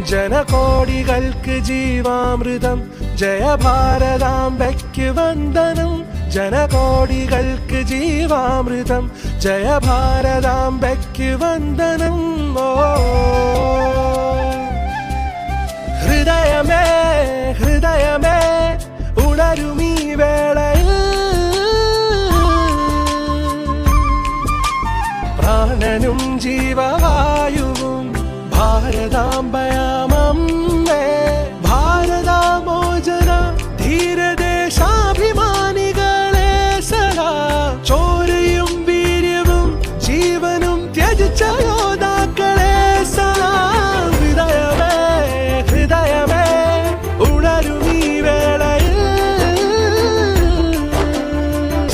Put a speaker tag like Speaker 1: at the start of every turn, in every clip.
Speaker 1: ജനകോടികൾക്ക് ജീവാമൃതം ജയ ഭാരതാംബയ്ക്ക് വന്ദനം ജനകോടികൾക്ക് ജീവാമൃതം ജയ ഭാരതാംബയ്ക്ക് വന്ദനം ഹൃദയമേ ഹൃദയമേ ഉണരുമീ വേളയിൽ പ്രാണനും ജീവവായുവും ഭാരതാംബയാമമ്മേ ഭാരതാമോചന ധീരദേശാഭിമാനികളെ സദാ ചോരയും വീര്യവും ജീവനും ത്യജിച്ച യോദ്ധാക്കളെ സദാ ഹൃദയമേ ഹൃദയമേ ഉണരുമീ വേളയിൽ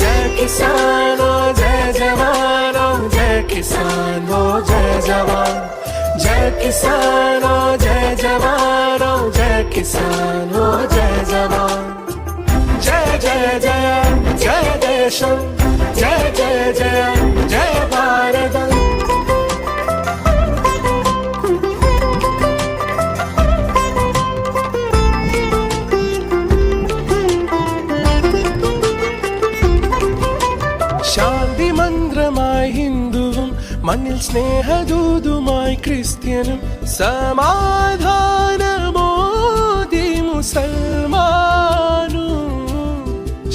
Speaker 1: ജയ കിസാനോ ജയ ജവാനോ ജയ കിസാനോ ജയ ജവാൻ जय किसानो जय जवानो जय किसानो जय जवान जय जय जय जय देशम जय जय जय जय भारतम शांति मंत्रമായി ഹിന്ദുവും മണ്ണിൽ സ്നേഹദൂതുമായി ക്രിസ്ത്യനും സമാധാനമോദി മുസൽമാനും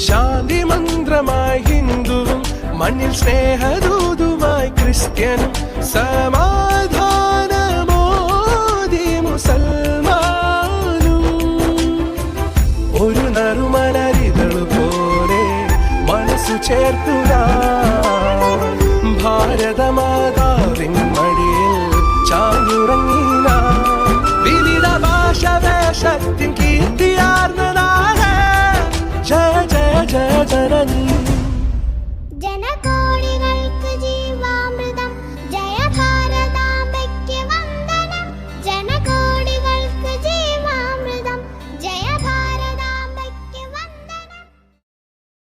Speaker 1: ശാന്തി മന്ത്രമായി ഹിന്ദുവും മണ്ണിൽ സ്നേഹദൂതുമായി ക്രിസ്ത്യനും സമാധാനമോദി മുസൽമാനും ഒരു നറുമലരിതൾ പോലെ മനസ്സു ചേർത്തു